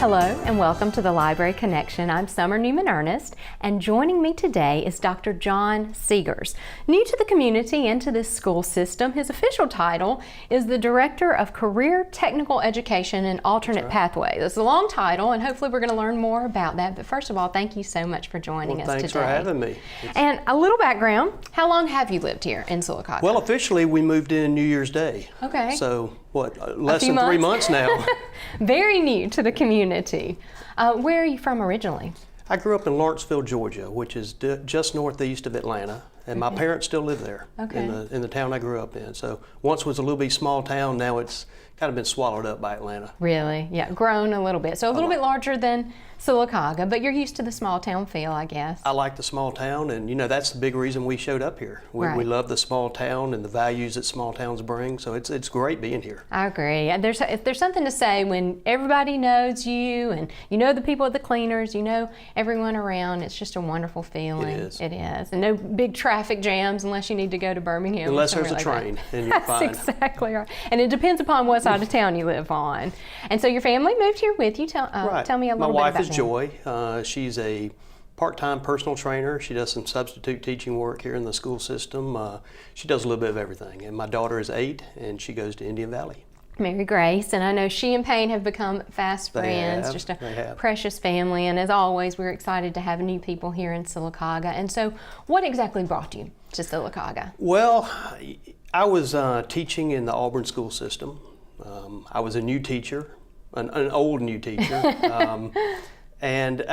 Hello and welcome to the Library Connection. I'm Summer Newman-Ernest, and joining me today is Dr. Jon Segars. New to the community and to this school system, his official title is the Director of Career Technical Education and Alternate Pathways. It's a long title, and hopefully we're going to learn more about that. But first of all, thank you so much for joining us today. Thanks for having me. And a little background, how long have you lived here in Sylacauga? Well, officially we moved in New Year's Day. Okay. So, less than 3 months now. Very new to the community. Where are you from originally? I grew up in Lawrenceville, Georgia, which is just northeast of Atlanta, and my parents still live there in the town I grew up in. So once was a little bitty small town, now it's kind of been swallowed up by Atlanta. Really? Yeah, grown a little bit. So a little bit larger than Sylacauga, but you're used to the small town feel, I guess. I like the small town, and you know, that's the big reason we showed up here. We love the small town and the values that small towns bring, so it's great being here. I agree. And there's something to say when everybody knows you, and you know the people at the cleaners, you know everyone around. It's just a wonderful feeling. It is. It is. And no big traffic jams unless you need to go to Birmingham. Unless there's a train, and you're fine. That's exactly right. And it depends upon what side of town you live on. And so your family moved here with you. Tell me a little bit about My wife is Joy. She's a part-time personal trainer. She does some substitute teaching work here in the school system. She does a little bit of everything. And my daughter is 8, and she goes to Indian Valley. Mary Grace, and I know she and Payne have become fast friends, just a precious family, and as always, we're excited to have new people here in Sylacauga. And so what exactly brought you to Sylacauga? Well, I was teaching in the Auburn school system. I was a new teacher, an old new teacher. And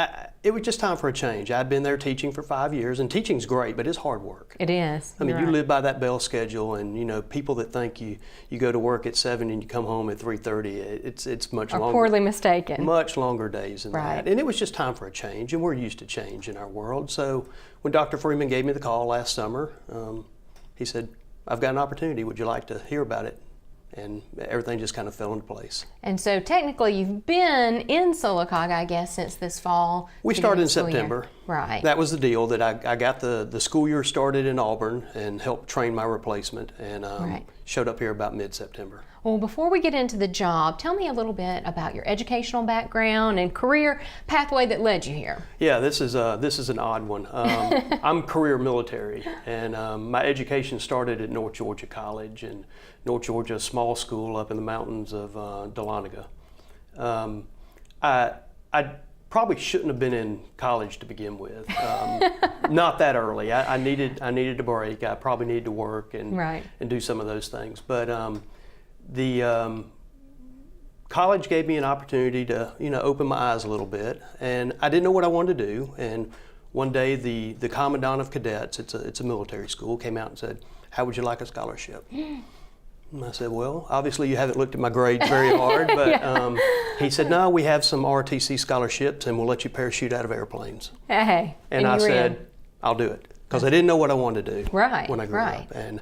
it was just time for a change. I'd been there teaching for 5 years, and teaching's great, but it's hard work. It is. I mean, you live by that bell schedule, and you know, people that think you go to work at 7 and you come home at 3:30, it's much longer. Poorly mistaken. Much longer days than that. And it was just time for a change, and we're used to change in our world. So when Dr. Freeman gave me the call last summer, he said, "I've got an opportunity. Would you like to hear about it?" And everything just kind of fell into place. And so technically you've been in Sylacauga, I guess, since this fall. We started in September. Right. That was the deal, that I got the school year started in Auburn and helped train my replacement, and showed up here about mid-September. Well, before we get into the job, tell me a little bit about your educational background and career pathway that led you here. Yeah, this is an odd one. I'm career military, and my education started at North Georgia College in North Georgia, a small school up in the mountains of Dahlonega. I probably shouldn't have been in college to begin with. Not that early. I needed a break. I probably needed to work and do some of those things. But the college gave me an opportunity to open my eyes a little bit, and I didn't know what I wanted to do. And one day the commandant of cadets, it's a military school, came out and said, "How would you like a scholarship?" And I said, "Well, obviously you haven't looked at my grades very hard," but he said, "No, we have some ROTC scholarships, and we'll let you parachute out of airplanes." Hey, and I said, "I'll do it," because I didn't know what I wanted to do when I grew up. And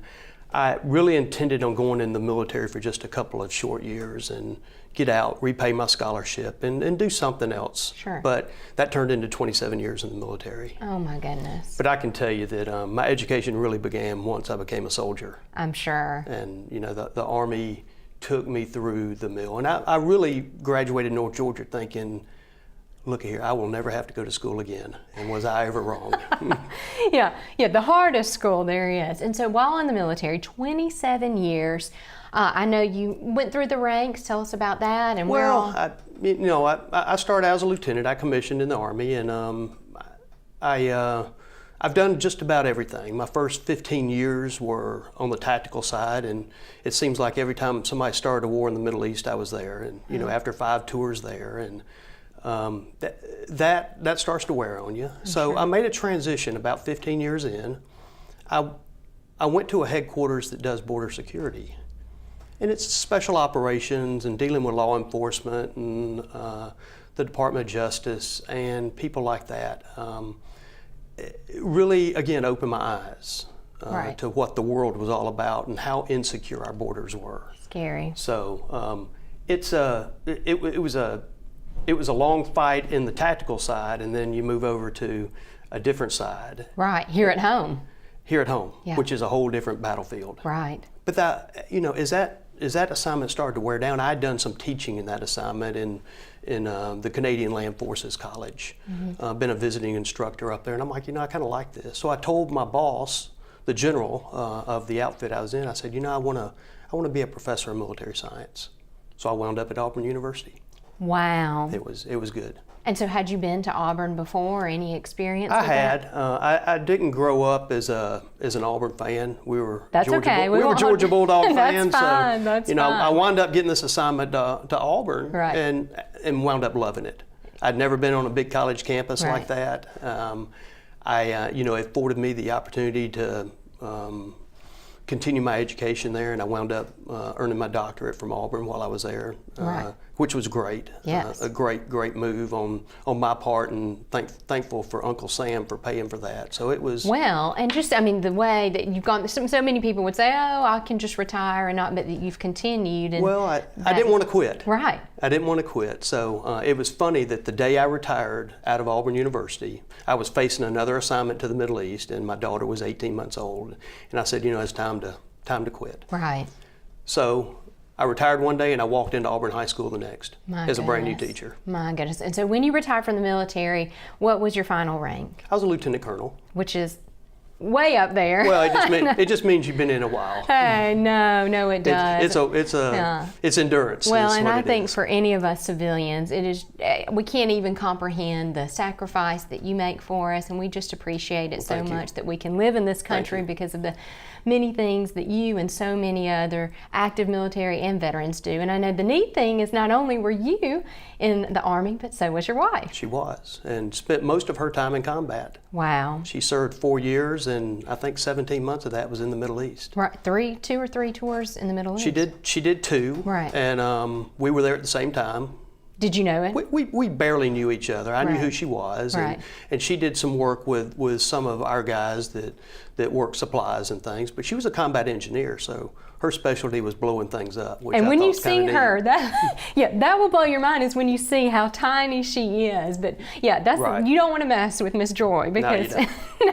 I really intended on going in the military for just a couple of short years and get out, repay my scholarship, and do something else. Sure. But that turned into 27 years in the military. Oh my goodness. But I can tell you that my education really began once I became a soldier. I'm sure. And you know, the Army took me through the mill. And I really graduated North Georgia thinking, look here, I will never have to go to school again. And was I ever wrong? Yeah, the hardest school there is. And so while in the military, 27 years, I know you went through the ranks. Tell us about that. And I started out as a lieutenant. I commissioned in the Army, and I've done just about everything. My first 15 years were on the tactical side, and it seems like every time somebody started a war in the Middle East, I was there. And you know, after 5 tours there, and that starts to wear on you. So I made a transition about 15 years in. I went to a headquarters that does border security, and it's special operations and dealing with law enforcement and the Department of Justice and people like that. It really, again, opened my eyes to what the world was all about and how insecure our borders were. Scary. So it was a long fight in the tactical side, and then you move over to a different side. Right, here at home. Here at home, which is a whole different battlefield. Right. But that, is that that assignment started to wear down, I had done some teaching in that assignment in the Canadian Land Forces College. Been a visiting instructor up there, and I'm like, I kind of like this. So I told my boss, the general of the outfit I was in, I said, I want to be a professor of military science. So I wound up at Auburn University. Wow. It was good. And so had you been to Auburn before, or any experience I with had. that? I didn't grow up as an Auburn fan. We were That's Georgia, okay. we were Georgia Bulldog fans. That's fine. So, That's fine. I wound up getting this assignment to Auburn, right. and wound up loving it. I'd never been on a big college campus right. like that. It afforded me the opportunity to continue my education there, and I wound up earning my doctorate from Auburn while I was there, right. Which was great. Yes. A great move on my part, and thankful for Uncle Sam for paying for that. So it was. Well, and just, the way that you've gone, so many people would say, oh, I can just retire and not, but you've continued. And well, I didn't want to quit. Right. I didn't want to quit. So it was funny that the day I retired out of Auburn University, I was facing another assignment to the Middle East, and my daughter was 18 months old. And I said, it's time to quit. Right. So I retired one day, and I walked into Auburn High School the next as a brand new teacher. My goodness. And so when you retired from the military, what was your final rank? I was a lieutenant colonel. Which is way up there. Well, it just means you've been in a while. Hey, no, it does. It's endurance. Well, and I think for any of us civilians, we can't even comprehend the sacrifice that you make for us, and we just appreciate it so much that we can live in this country because of the many things that you and so many other active military and veterans do. And I know the neat thing is not only were you in the Army, but so was your wife. She was, and spent most of her time in combat. Wow. She served 4 years, and I think 17 months of that was in the Middle East. Right, 2 or 3 tours in the Middle East? She did 2. Right. And we were there at the same time. Did you know it? We barely knew each other. I knew who she was, right. and she did some work with some of our guys that worked supplies and things. But she was a combat engineer, so her specialty was blowing things up. Which and I when you was see her, that will blow your mind, is when you see how tiny she is. But right. You don't want to mess with Miss Joy, because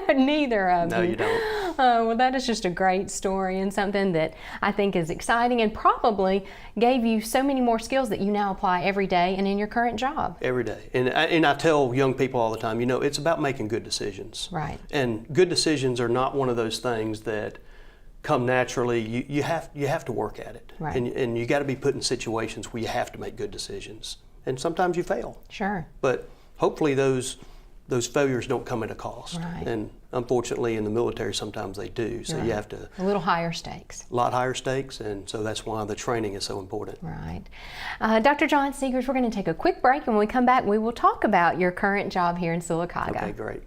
neither of you. No, you don't. Well, that is just a great story, and something that I think is exciting, and probably gave you so many more skills that you now apply every day and in your current job. Every day. And I tell young people all the time, it's about making good decisions. Right. And good decisions are not one of those things that come naturally. You have to work at it. Right. And you got to be put in situations where you have to make good decisions. And sometimes you fail. Sure. But hopefully those failures don't come at a cost. Right. And unfortunately in the military sometimes they do. So you have to. A little higher stakes. A lot higher stakes, and so that's why the training is so important. Right. Dr. Jon Segars, we're going to take a quick break, and when we come back we will talk about your current job here in Sylacauga. Okay, great.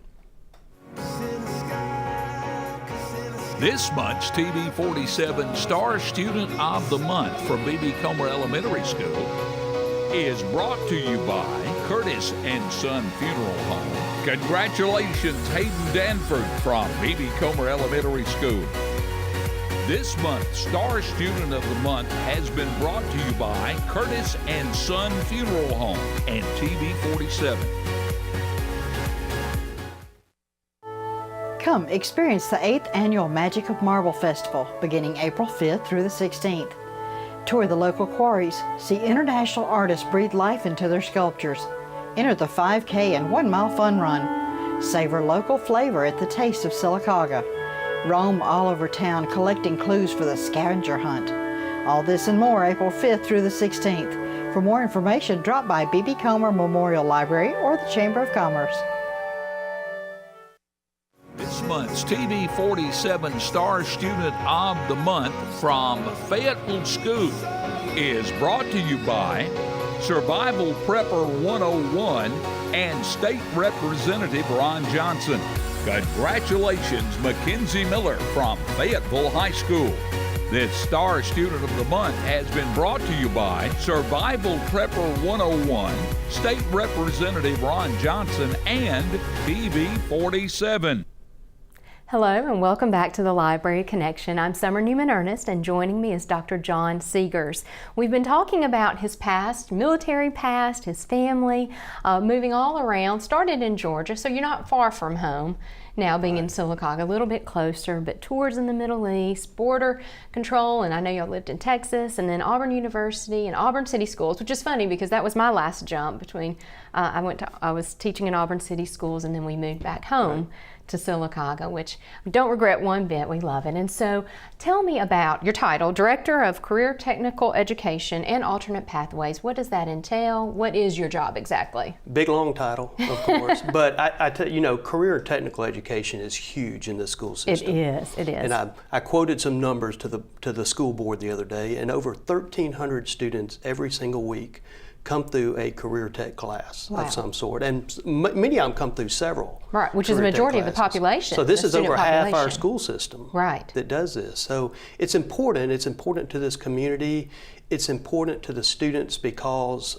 This month's TV 47 Star Student of the Month from B.B. Comer Elementary School is brought to you by Curtis and Son Funeral Home. Congratulations, Hayden Danford from B.B. Comer Elementary School. This month's Star Student of the Month has been brought to you by Curtis and Son Funeral Home and TV 47. Come experience the 8th Annual Magic of Marble Festival beginning April 5th through the 16th. Tour the local quarries, see international artists breathe life into their sculptures. Enter the 5K and 1 mile fun run. Savor local flavor at the Taste of Sylacauga. Roam all over town collecting clues for the scavenger hunt. All this and more April 5th through the 16th. For more information, drop by B.B. Comer Memorial Library or the Chamber of Commerce. This month's TV 47 Star Student of the Month from Fayetteville School is brought to you by Survival Prepper 101 and State Representative Ron Johnson. Congratulations, Mackenzie Miller from Fayetteville High School. This Star Student of the Month has been brought to you by Survival Prepper 101, State Representative Ron Johnson, and TV 47. Hello and welcome back to the Library Connection. I'm Summer Newman Ernest, and joining me is Dr. Jon Segars. We've been talking about his past, military past, his family, moving all around, started in Georgia, so you're not far from home. Now being in Sylacauga, a little bit closer, but tours in the Middle East, border control, and I know y'all lived in Texas, and then Auburn University and Auburn City Schools, which is funny because that was my last jump between, I was teaching in Auburn City Schools, and then we moved back home to Sylacauga, which we don't regret one bit. We love it. And so tell me about your title, Director of Career Technical Education and Alternate Pathways. What does that entail? What is your job exactly? Big, long title, of course. But I tell you, career technical education is huge in the school system. It is. And I quoted some numbers to the school board the other day, and over 1,300 students every single week come through a career tech class of some sort, and many of them come through several. Right, which is the majority of the population. So this is over half our school system that does this. So it's important. It's important to this community. It's important to the students because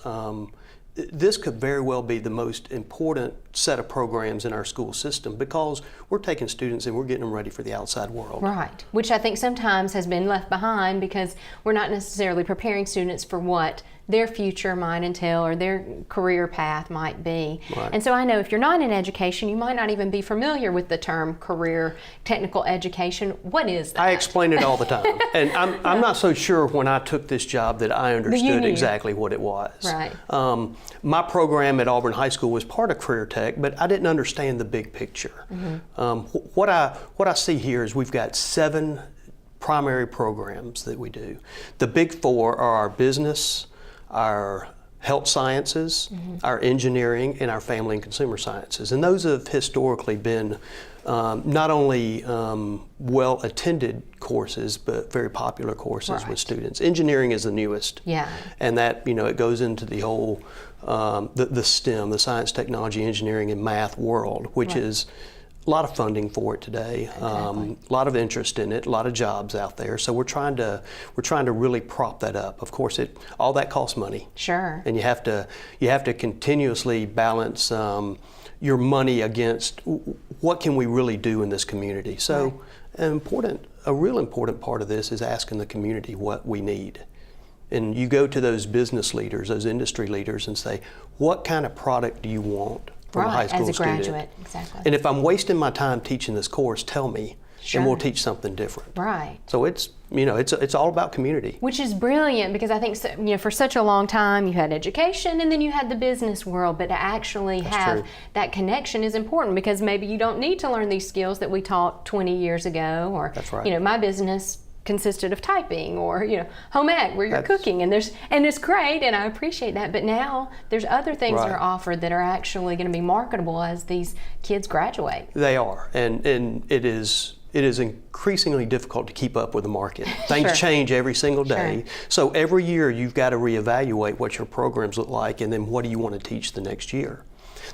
this could very well be the most important set of programs in our school system because we're taking students and we're getting them ready for the outside world. Right, which I think sometimes has been left behind because we're not necessarily preparing students for what their future might entail or their career path might be. Right. And so I know if you're not in education, you might not even be familiar with the term career technical education. What is that? I explain it all the time. And I'm not so sure when I took this job that I understood exactly what it was. Right. My program at Auburn High School was part of career tech, but I didn't understand the big picture. Mm-hmm. What I see here is we've got 7 primary programs that we do. The big 4 are our business, our health sciences, our engineering, and our family and consumer sciences. And those have historically been not only well-attended courses, but very popular courses with students. Engineering is the newest. Yeah. And that, it goes into the whole, the STEM, the science, technology, engineering, and math world, which is a lot of funding for it today, a lot of interest in it, a lot of jobs out there. So we're trying to really prop that up. Of course, all that costs money. Sure. And you have to continuously balance your money against what can we really do in this community. So a real important part of this is asking the community what we need. And you go to those business leaders, those industry leaders, and say, what kind of product do you want from a high school student? As a graduate, exactly. And if I'm wasting my time teaching this course, tell me, and we'll teach something different. Right. So it's all about community. Which is brilliant because I think for such a long time you had education and then you had the business world, but to actually have that connection is important because maybe you don't need to learn these skills that we taught 20 years ago, or my business consisted of typing or home ec where you're cooking, and it's great and I appreciate that, but now there's other things that are offered that are actually going to be marketable as these kids graduate. They are, and it is increasingly difficult to keep up with the market. Things change every single day. So every year you've got to reevaluate what your programs look like and then what do you want to teach the next year.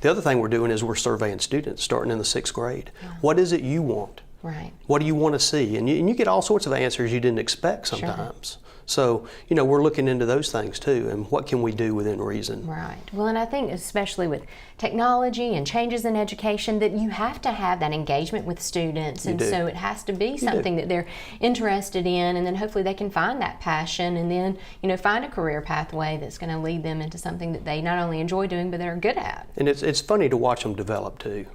The other thing we're doing is we're surveying students starting in the 6th grade. What is it you want? Right. What do you want to see? And you get all sorts of answers you didn't expect sometimes. So, we're looking into those things too, and what can we do within reason? Right. Well, and I think especially with technology and changes in education that you have to have that engagement with students, so it has to be something that they're interested in, and then hopefully they can find that passion and then, find a career pathway that's going to lead them into something that they not only enjoy doing, but they're good at. And it's funny to watch them develop too.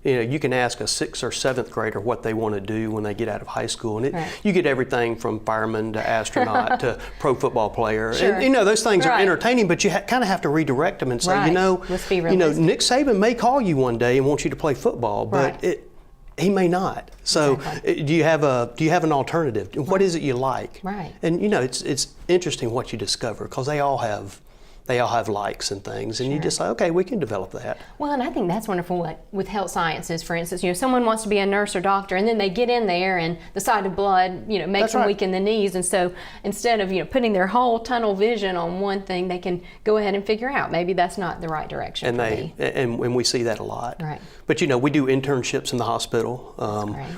You can ask a 6th or 7th grader what they want to do when they get out of high school, and you get everything from fireman to astronaut to pro football player. And those things are entertaining, but you kind of have to redirect them and say, Let's be realistic. Nick Saban may call you one day and want you to play football, but he may not. So do you have an alternative? What is it you like? Right. And it's interesting what you discover because they all have likes and things, and you just say, okay, we can develop that. Well, and I think that's wonderful with health sciences, for instance. Someone wants to be a nurse or doctor, and then they get in there, and the sight of blood, makes them weak in the knees. And so instead of, putting their whole tunnel vision on one thing, they can go ahead and figure out maybe that's not the right direction for me. And we see that a lot. Right. But, we do internships in the hospital.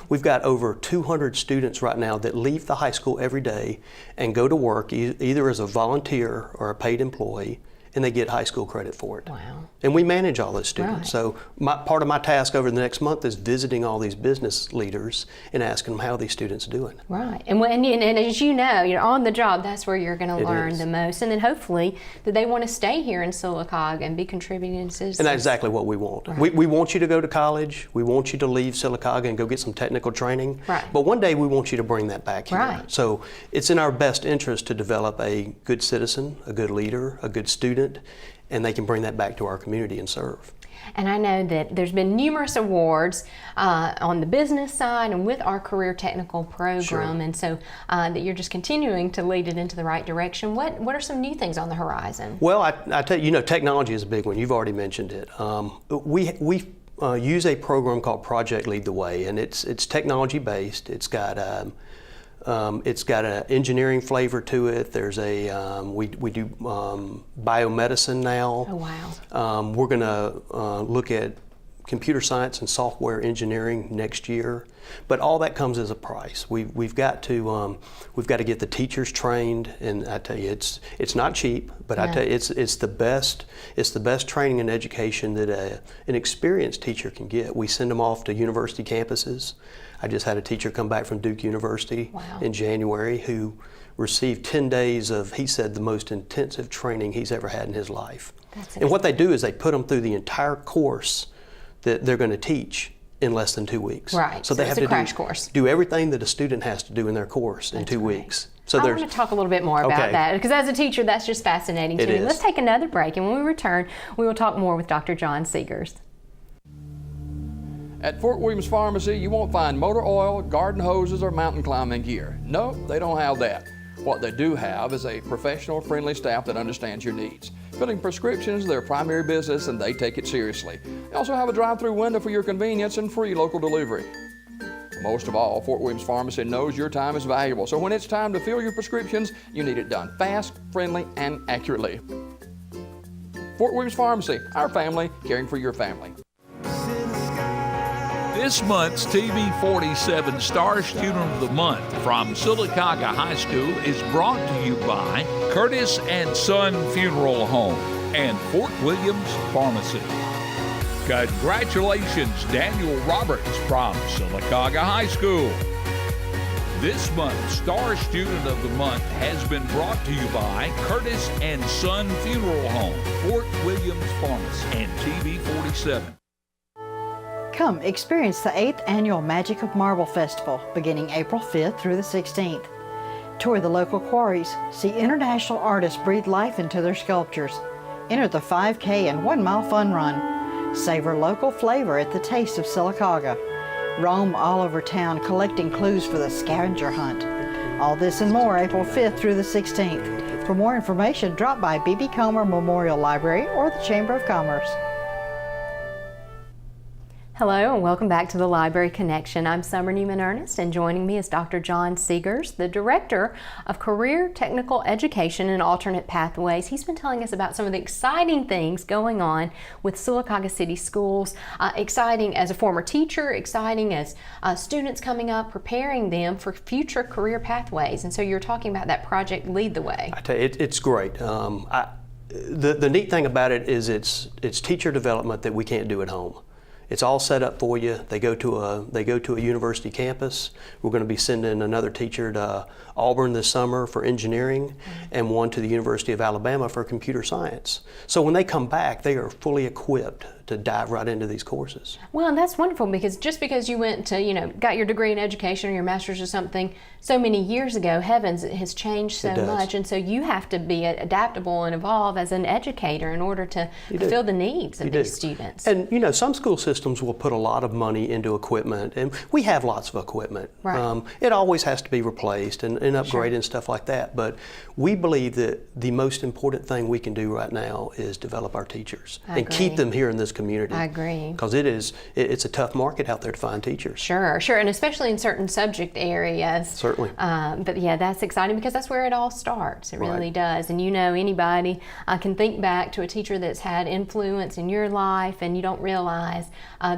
We've got over 200 students right now that leave the high school every day and go to work either as a volunteer or a paid employee and they get high school credit for it. Wow. And we manage all those students. Right. So part of my task over the next month is visiting all these business leaders and asking them how these students are doing. Right. And as you know, on the job, that's where you're going to learn the most. And then hopefully that they want to stay here in Sylacauga and be contributing citizens. And that's exactly what we want. Right. We want you to go to college. We want you to leave Sylacauga and go get some technical training. Right. But one day we want you to bring that back here. Right. So it's in our best interest to develop a good citizen, a good leader, a good student, and they can bring that back to our community and serve. And I know that there's been numerous awards on the business side and with our career technical program, Sure. and so that you're just continuing to lead it into the right direction. What are some new things on the horizon? Well, I tell you, technology is a big one. You've already mentioned it. We use a program called Project Lead the Way, and it's technology based. It's got an engineering flavor to it. There's we do biomedicine now. Oh, wow. We're going to look at computer science and software engineering next year, but all that comes as a price. We've got to get the teachers trained, and I tell you, it's not cheap, but I tell you, it's the best training and education that an experienced teacher can get. We send them off to university campuses. I just had a teacher come back from Duke University in January who received 10 days of, he said, the most intensive training he's ever had in his life. And what they do is they put them through the entire course that they're going to teach in less than 2 weeks. Right. So they have it's a to crash course. do everything that a student has to do in their course in 2 weeks. So I want to talk a little bit more about that, because as a teacher, that's just fascinating to me. Let's take another break, and when we return, we will talk more with Dr. Jon Segars. At Fort Williams Pharmacy, you won't find motor oil, garden hoses, or mountain climbing gear. No, they don't have that. What they do have is a professional, friendly staff that understands your needs. Filling prescriptions is their primary business, and they take it seriously. They also have a drive-through window for your convenience and free local delivery. Most of all, Fort Williams Pharmacy knows your time is valuable, so when it's time to fill your prescriptions, you need it done fast, friendly, and accurately. Fort Williams Pharmacy, our family, caring for your family. This month's TV 47 Star Student of the Month from Sylacauga High School is brought to you by Curtis and Son Funeral Home and Fort Williams Pharmacy. Congratulations, Daniel Roberts from Sylacauga High School. This month's Star Student of the Month has been brought to you by Curtis and Son Funeral Home, Fort Williams Pharmacy, and TV 47. Come experience the 8th Annual Magic of Marble Festival beginning April 5th through the 16th. Tour the local quarries, see international artists breathe life into their sculptures. Enter the 5K and 1 mile fun run. Savor local flavor at the Taste of Sylacauga. Roam all over town collecting clues for the scavenger hunt. All this and more April 5th through the 16th. For more information, drop by B.B. Comer Memorial Library or the Chamber of Commerce. Hello and welcome back to the Library Connection. I'm Summer Newman-Ernest, and joining me is Dr. Jon Segars, the Director of Career Technical Education and Alternate Pathways. He's been telling us about some of the exciting things going on with Sylacauga City Schools. Exciting as a former teacher, exciting as students coming up, preparing them for future career pathways. And so you're talking about that project Lead the Way. I tell you, it's great. The neat thing about it is it's teacher development that we can't do at home. It's all set up for you. They go to a university campus. We're going to be sending another teacher to Auburn this summer for engineering, and one to the University of Alabama for computer science. So when they come back, they are fully equipped to dive right into these courses. Well, and that's wonderful, because just because you went to, got your degree in education or your master's or something so many years ago, heavens, it has changed so much. And so you have to be adaptable and evolve as an educator in order to fulfill the needs of these students. And some school systems will put a lot of money into equipment, and we have lots of equipment. Right. It always has to be replaced and upgraded and stuff like that. But we believe that the most important thing we can do right now is develop our teachers and keep them here in this community. I agree. Because it's a tough market out there to find teachers. Sure, and especially in certain subject areas. Certainly. But yeah, that's exciting, because that's where it all starts. It really does. And anybody can think back to a teacher that's had influence in your life, and you don't realize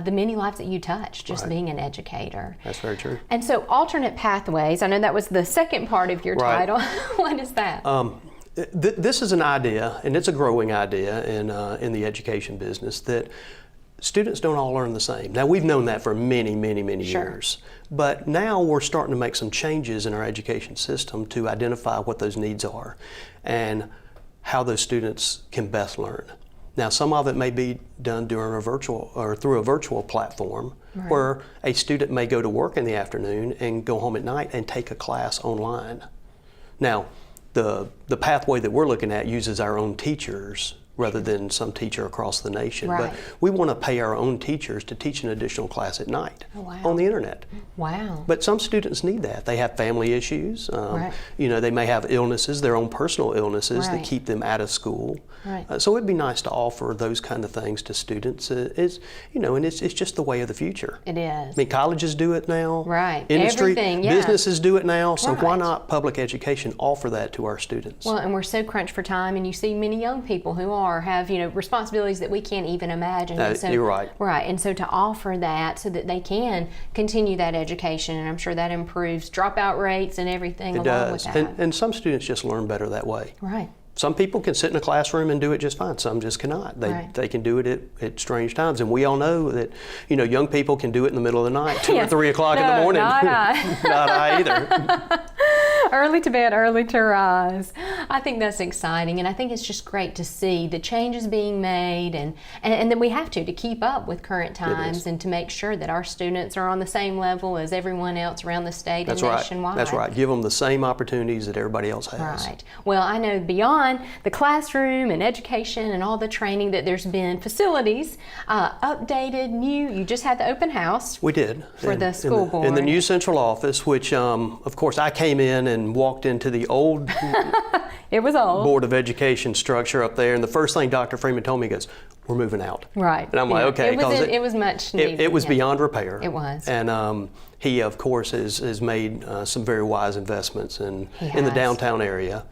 the many lives that you touch just being an educator. That's very true. And so alternate pathways, I know that was the second part of your title. What is that? This is an idea, and it's a growing idea in the education business, that students don't all learn the same. Now, we've known that for many, many, many years. But now we're starting to make some changes in our education system to identify what those needs are and how those students can best learn. Now, some of it may be done during a virtual or through a virtual platform, where a student may go to work in the afternoon and go home at night and take a class online. Now, the pathway that we're looking at uses our own teachers rather than some teacher across the nation. But we want to pay our own teachers to teach an additional class at night on the internet. Wow. But some students need that. They have family issues. You know, they may have illnesses, their own personal illnesses that keep them out of school. So it'd be nice to offer those kind of things to students. You know, and it's just the way of the future. It is. I mean, colleges do it now. Industry, businesses do it now. So why not public education offer that to our students? Well, and we're so crunched for time, and you see many young people who have, you know, responsibilities that we can't even imagine. And so, you're right. And so to offer that so that they can continue that education, and I'm sure that improves dropout rates and everything along with that. And some students just learn better that way. Some people can sit in a classroom and do it just fine. Some just cannot. They can do it at strange times. And we all know that, you know, young people can do it in the middle of the night, 2 or 3 o'clock in the morning. Not I. Not I either. Early to bed, early to rise. I think that's exciting, and I think it's just great to see the changes being made, and that we have to keep up with current times and to make sure that our students are on the same level as everyone else around the state and nationwide. That's right. Give them the same opportunities that everybody else has. Well, I know beyond the classroom and education and all the training that there's been facilities, updated, new. You just had the open house. We did. For the school board. In the new central office, which of course I came in and walked into the old it was old Board of Education structure up there, and the first thing Dr. Freeman told me, he goes, "We're moving out." And I'm like, okay. It was much needed. It was beyond repair. It was. And he, of course, has made some very wise investments in the downtown area.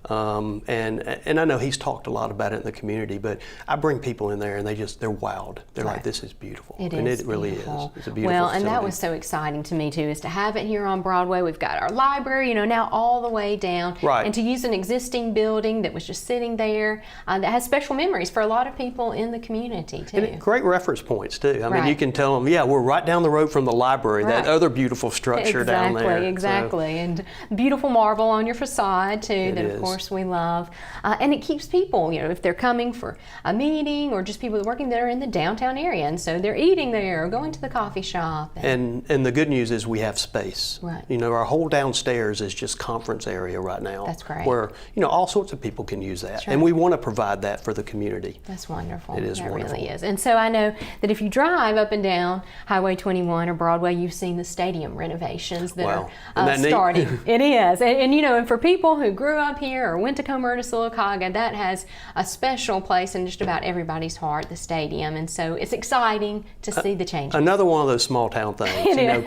And I know he's talked a lot about it in the community, but I bring people in there and they're wowed. They're like, this is beautiful. It really is. It's a beautiful Well, facility. and that was so exciting to me too, is to have it here on Broadway. We've got our library, you know, now all the way down. And to use an existing building that was just sitting there, that has special memories for a lot of people in the community too. And great reference points too. I mean, you can tell them, we're right down the road from the library, that other beautiful structure down there. Exactly. And beautiful marble on your facade too, that of course we love. And it keeps people, you know, if they're coming for a meeting or just people working there in the downtown area, and so they're eating there or going to the coffee shop. And the good news is we have space. You know, our whole downstairs is just conference area right now. That's great. Where, you know, all sorts of people can use that. And we want to provide that for the community. That's wonderful. It is wonderful. It really is. And so I know that if you drive up and down Highway 21 or Broadway, you've seen the stadium renovations that are starting. It is. And you know, and for people who grew up here or went to Comer to Sylacauga, that has a special place in just about everybody's heart, the stadium, and so it's exciting to see the changes. Another one of those small town things. You know,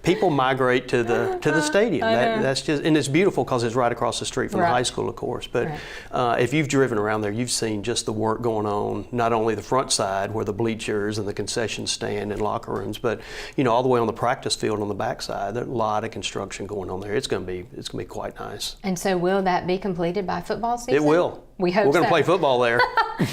people migrate to the stadium. That's just, and it's beautiful because it's right across the street from the high school, of course. But if you've driven around there, you've seen just the work going on, not only the front side where the bleachers and the concession stand and locker rooms, but you know, all the way on the practice field on the back side. There's a lot of construction going on there. It's going to be quite nice. And so will that be completed by football season? It will. We hope We're going to play football there,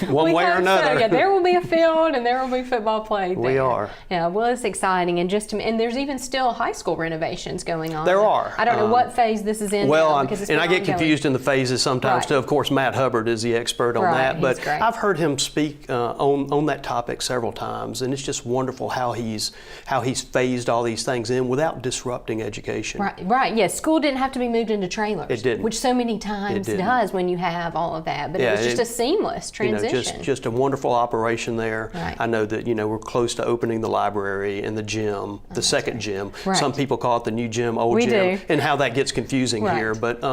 one way or another. So. There will be a field and there will be football played there. We are. Yeah, well, it's exciting, and and there's even still high school renovations going on. There are. I don't know what phase this is in. Well, now because it's and I get confused in the phases sometimes too. Of course, Matt Hubbard is the expert on that, but great. I've heard him speak on that topic several times, and it's just wonderful how he's phased all these things in without disrupting education. Right. Yes, school didn't have to be moved into trailers. It didn't. Which so many times does when you have all of that. But it was just a seamless transition. You know, just a wonderful operation there. I know that, you know, we're close to opening the library and the gym, the second gym. Some people call it the new gym, old gym, and how that gets confusing here. But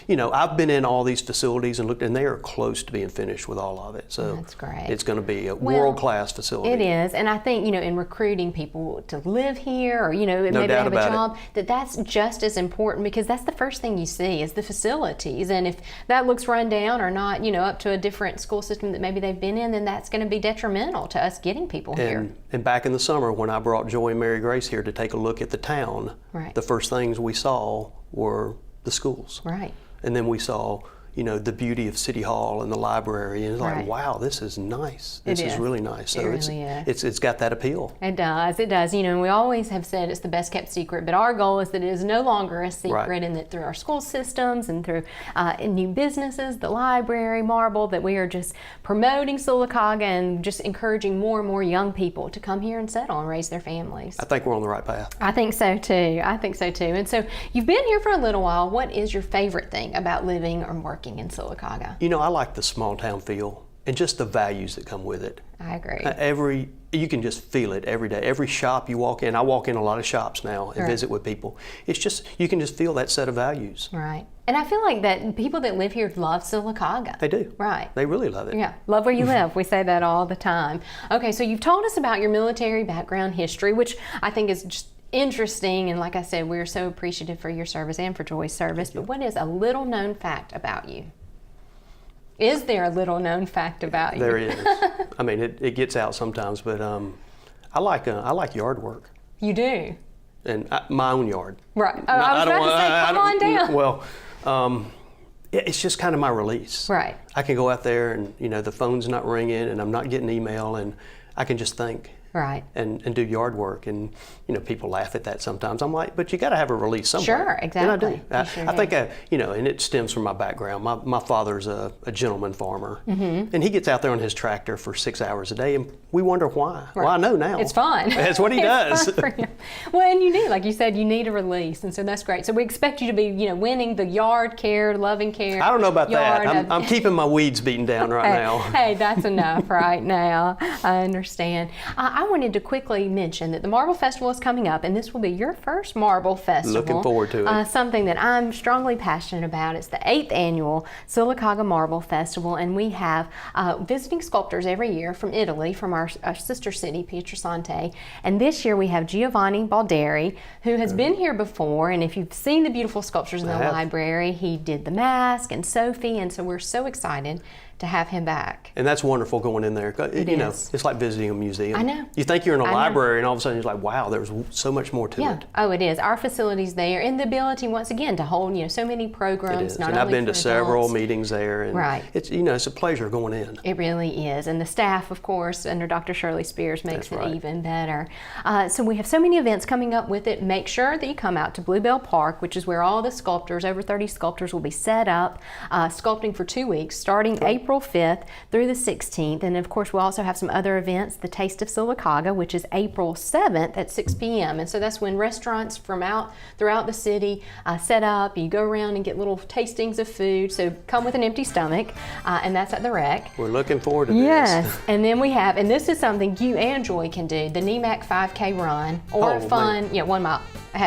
you know, I've been in all these facilities and looked, and they are close to being finished with all of it. So that's great. It's going to be a world-class facility. It is, and I think, you know, in recruiting people to live here, or you know, maybe they have a job, that's just as important, because that's the first thing you see is the facilities, and if that looks run down or not, you know, up to a different school system that maybe they've been in, then that's going to be detrimental to us getting people here. And back in the summer when I brought Joy and Mary Grace here to take a look at the town, the first things we saw were the schools. And then we saw, you know, the beauty of City Hall and the library, and it's like, wow, this is nice. This is really nice. So it's got that appeal. It does. It does. You know, we always have said it's the best kept secret, but our goal is that it is no longer a secret, and that through our school systems and through new businesses, the library, Marble, that we are just promoting Sylacauga and just encouraging more and more young people to come here and settle and raise their families. I think we're on the right path. I think so too. I think so too. And so you've been here for a little while. What is your favorite thing about living or working in Sylacauga? You know, I like the small town feel and just the values that come with it. I agree. You can just feel it every day. Every shop you walk in, I walk in a lot of shops now and visit with people. It's just, you can just feel that set of values. Right. And I feel like that people that live here love Sylacauga. They do. Right. They really love it. Yeah. Love where you live. We say that all the time. Okay, so you've told us about your military background history, which I think is just interesting. And like I said, we're so appreciative for your service and for Joy's service. But what is a little known fact about you? Is there a little known fact about you? There is. I mean, it gets out sometimes, but I like yard work. You do? And my own yard. Right. Oh, I was about to say, come on down. Well, it's just kind of my release. Right. I can go out there and, you know, the phone's not ringing and I'm not getting email, and I can just think. Right. And do yard work, and you know, people laugh at that sometimes. I'm like, but you got to have a release somewhere. Sure, exactly. And I do. I think you know, and it stems from my background. My father's a gentleman farmer, and he gets out there on his tractor for 6 hours a day, and we wonder why. Right. Well, I know now. It's fun. That's what he does. Well, and you need, like you said, you need a release, and so that's great. So we expect you to be, you know, winning the yard care, loving care. I don't know about that. I'm keeping my weeds beaten down right now. Hey, that's enough right now. I understand. I wanted to quickly mention that the Marble Festival is coming up, and this will be your first Marble Festival. Looking forward to it. Something that I'm strongly passionate about. It's the 8th annual Sylacauga Marble Festival, and we have visiting sculptors every year from Italy, from our sister city, Pietrasanta. And this year we have Giovanni Balderi, who has been here before, and if you've seen the beautiful sculptures in the library, he did the mask and Sophie, and so we're so excited to have him back. And that's wonderful going in there. You know, it's like visiting a museum. I know. You think you're in a library, and all of a sudden you're like, wow, there's so much more to it. Oh, it is. Our facility's there, and the ability, once again, to hold, you know, so many programs. It is. Not And only I've been to for several adults. meetings there, and it's, you know, it's a pleasure going in. It really is. And the staff, of course, under Dr. Shirley Spears makes it even better. So we have so many events coming up with it. Make sure that you come out to Bluebell Park, which is where all the sculptors, over 30 sculptors, will be set up, sculpting for 2 weeks, starting April 5th through the 16th. And of course, we'll also have some other events, the Taste of Sylacauga, which is April 7th at 6 p.m. And so that's when restaurants from throughout the city set up. You go around and get little tastings of food. So come with an empty stomach, and that's at the Rec. We're looking forward to this. Yes, and then we have, and this is something you and Joy can do, the NEMAC 5K run, or fun, 1 mile.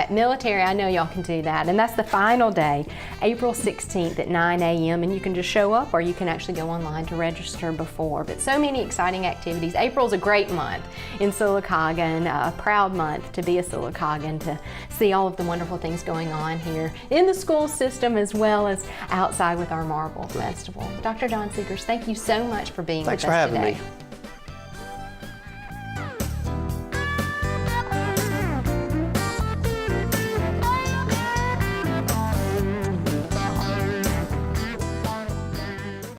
Military, I know y'all can do that. And that's the final day, April 16th at 9 a.m. And you can just show up, or you can actually go online to register before. But so many exciting activities. April's a great month in Sylacauga, and a proud month to be a Sylacaugan, to see all of the wonderful things going on here in the school system as well as outside with our Marble Festival. Dr. Jon Segars, thank you so much for being with us today. Thanks for having me.